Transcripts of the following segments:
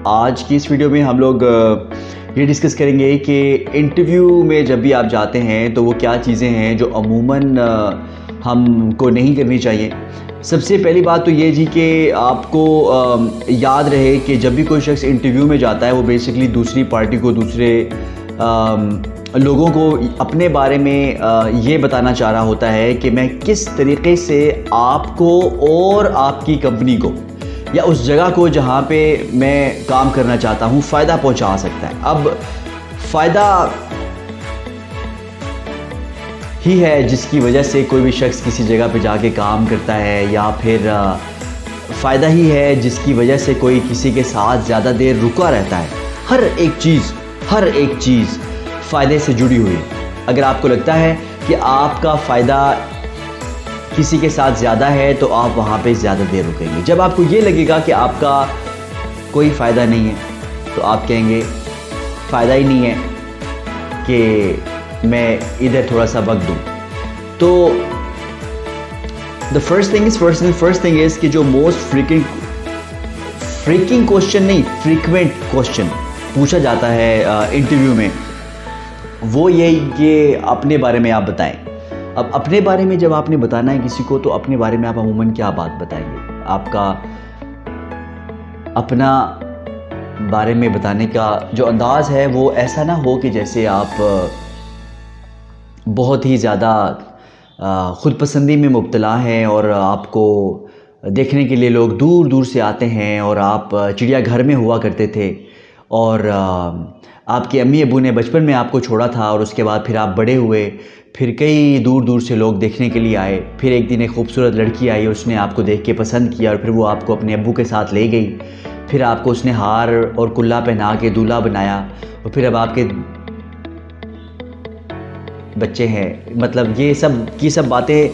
आज की इस वीडियो में हम लोग ये डिस्कस करेंगे कि इंटरव्यू में जब भी आप जाते हैं तो वो क्या चीज़ें हैं जो अमूमन हमको नहीं करनी चाहिए। सबसे पहली बात तो ये जी कि आपको याद रहे कि जब भी कोई शख्स इंटरव्यू में जाता है वो बेसिकली दूसरी पार्टी को, दूसरे लोगों को अपने बारे में ये बताना चाह रहा होता है कि मैं किस तरीके से आपको और आपकी कंपनी को या उस जगह को जहाँ पे मैं काम करना चाहता हूँ फ़ायदा पहुँचा सकता है। अब फ़ायदा ही है जिसकी वजह से कोई भी शख्स किसी जगह पे जाके काम करता है, या फिर फ़ायदा ही है जिसकी वजह से कोई किसी के साथ ज़्यादा देर रुका रहता है। हर एक चीज़ फ़ायदे से जुड़ी हुई है। अगर आपको लगता है कि आपका फ़ायदा किसी के साथ ज़्यादा है तो आप वहाँ पे ज़्यादा देर रुकेंगे। जब आपको ये लगेगा कि आपका कोई फ़ायदा नहीं है तो आप कहेंगे फ़ायदा ही नहीं है कि मैं इधर थोड़ा सा वक्त दूँ। तो द फर्स्ट थिंग इज़ कि जो मोस्ट फ्रीक्वेंट क्वेश्चन पूछा जाता है इंटरव्यू में, वो यही कि अपने बारे में आप बताएं। अब अपने बारे में जब आपने बताना है किसी को तो अपने बारे में आप अमूमन क्या बात बताएंगे। आपका अपना बारे में बताने का जो अंदाज़ है वो ऐसा ना हो कि जैसे आप बहुत ही ज़्यादा ख़ुद पसंदी में मुब्तला हैं और आपको देखने के लिए लोग दूर दूर से आते हैं, और आप चिड़ियाघर में हुआ करते थे और आपके अम्मी अबू ने बचपन में आपको छोड़ा था और उसके बाद फिर आप बड़े हुए, फिर कई दूर दूर से लोग देखने के लिए आए। फिर एक दिन एक खूबसूरत लड़की आई, उसने आपको देख के पसंद किया और फिर वो आपको अपने अब्बू के साथ ले गई। फिर आपको उसने हार और कुल्ला पहना के दूल्हा बनाया और फिर अब आपके बच्चे हैं। मतलब ये सब की सब बातें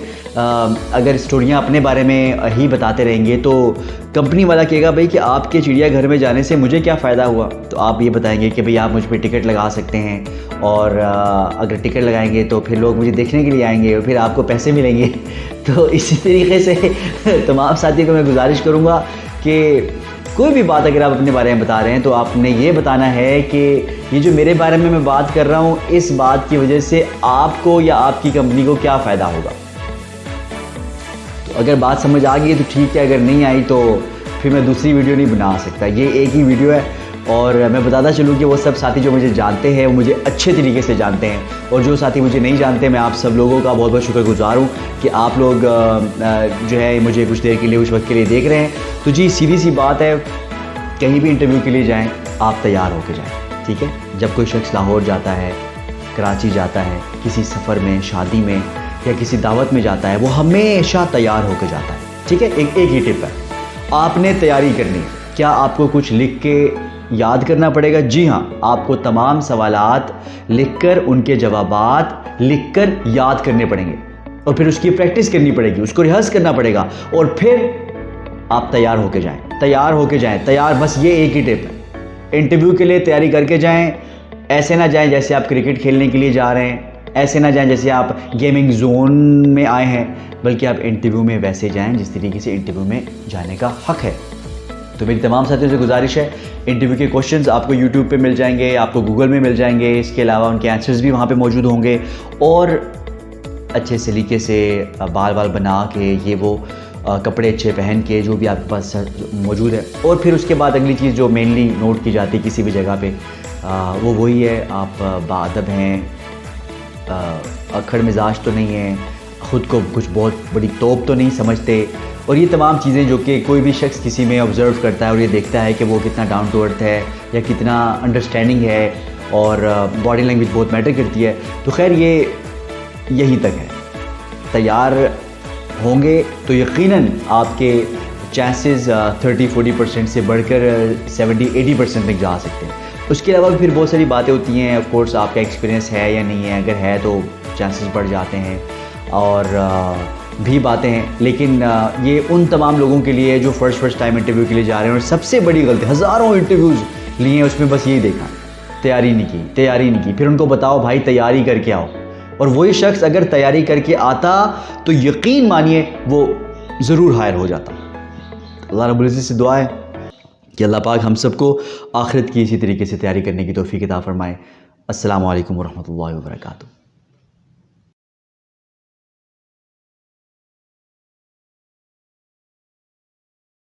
अगर स्टोरियाँ अपने बारे में ही बताते रहेंगे तो कंपनी वाला कहेगा भाई कि आपके चिड़ियाघर में जाने से मुझे क्या फ़ायदा हुआ। तो आप ये बताएंगे कि भाई आप मुझ पर टिकट लगा सकते हैं, और अगर टिकट लगाएंगे तो फिर लोग मुझे देखने के लिए आएंगे और फिर आपको पैसे मिलेंगे। तो इसी तरीके से तमाम साथियों को मैं गुजारिश करूँगा कि कोई भी बात अगर आप अपने बारे में बता रहे हैं तो आपने ये बताना है कि ये जो मेरे बारे में मैं बात कर रहा हूँ इस बात की वजह से आपको या आपकी कंपनी को क्या फ़ायदा होगा। तो अगर बात समझ आ गई तो ठीक है, अगर नहीं आई तो फिर मैं दूसरी वीडियो नहीं बना सकता। ये एक ही वीडियो है। और मैं बताता चलूँ कि वो सब साथी जो मुझे जानते हैं वो मुझे अच्छे तरीके से जानते हैं, और जो साथी मुझे नहीं जानते मैं आप सब लोगों का बहुत बहुत शुक्रगुजार हूँ कि आप लोग जो है मुझे कुछ देर के लिए, उस वक्त के लिए देख रहे हैं। तो जी सीधी सी बात है, कहीं भी इंटरव्यू के लिए जाएँ आप तैयार होकर जाएँ, ठीक है। जब कोई शख्स लाहौर जाता है, कराची जाता है, किसी सफ़र में, शादी में या किसी दावत में जाता है, वो हमेशा तैयार होकर जाता है, ठीक है। एक ही टिप है, आपने तैयारी करनी है। क्या आपको कुछ लिख के याद करना पड़ेगा? जी हाँ, आपको तमाम सवालात लिखकर, उनके जवाबात लिखकर याद करने पड़ेंगे और फिर उसकी प्रैक्टिस करनी पड़ेगी, उसको रिहर्स करना पड़ेगा, और फिर आप तैयार होके जाएं। तैयार, बस ये एक ही टिप है। इंटरव्यू के लिए तैयारी करके जाएं। ऐसे ना जाएं जैसे आप क्रिकेट खेलने के लिए जा रहे हैं, ऐसे ना जाएं जैसे आप गेमिंग जोन में आए हैं, बल्कि आप इंटरव्यू में वैसे जाएं जिस तरीके से इंटरव्यू में जाने का हक है। तो मेरी तमाम साथियों से गुजारिश है, इंटरव्यू के क्वेश्चंस आपको यूट्यूब पे मिल जाएंगे, आपको गूगल में मिल जाएंगे, इसके अलावा उनके आंसर्स भी वहाँ पे मौजूद होंगे, और अच्छे तरीके से बाल बना के ये वो कपड़े अच्छे पहन के जो भी आपके पास मौजूद है। और फिर उसके बाद अगली चीज़ जो मेनली नोट की जाती है किसी भी जगह पे, वो वही है, आप बाअदब हैं, अखड़ मिजाज तो नहीं है, ख़ुद को कुछ बहुत बड़ी तोप तो नहीं समझते, और ये तमाम चीज़ें जो कि कोई भी शख्स किसी में ऑब्ज़र्व करता है और ये देखता है कि वो कितना डाउन टू अर्थ है या कितना अंडरस्टैंडिंग है, और बॉडी लैंग्वेज बहुत मैटर करती है। तो खैर ये यहीं तक है। तैयार होंगे तो यकीनन आपके चांसेस 30-40% से बढ़कर 70-80% तक जा सकते हैं। उसके अलावा फिर बहुत सारी बातें होती हैं, ऑफ कोर्स आपका एक्सपीरियंस है या नहीं है, अगर है तो चांसेस बढ़ जाते हैं, और भी बातें हैं। लेकिन ये उन तमाम लोगों के लिए जो फर्स्ट टाइम इंटरव्यू के लिए जा रहे हैं, और सबसे बड़ी गलती, हज़ारों इंटरव्यूज़ लिए हैं उसमें बस यही देखा, तैयारी नहीं की। फिर उनको बताओ भाई तैयारी करके आओ, और वही शख्स अगर तैयारी करके आता तो यकीन मानिए वो ज़रूर हायर हो जाता। अल्लाह रब्बुल इज़्ज़त से दुआ है कि अल्लाह पाक हम सबको आखिरत की इसी तरीके से तैयारी करने की तौफीक अता फ़रमाए। अस्सलामु अलैकुम वरहमतुल्लाहि वबरकातुहू।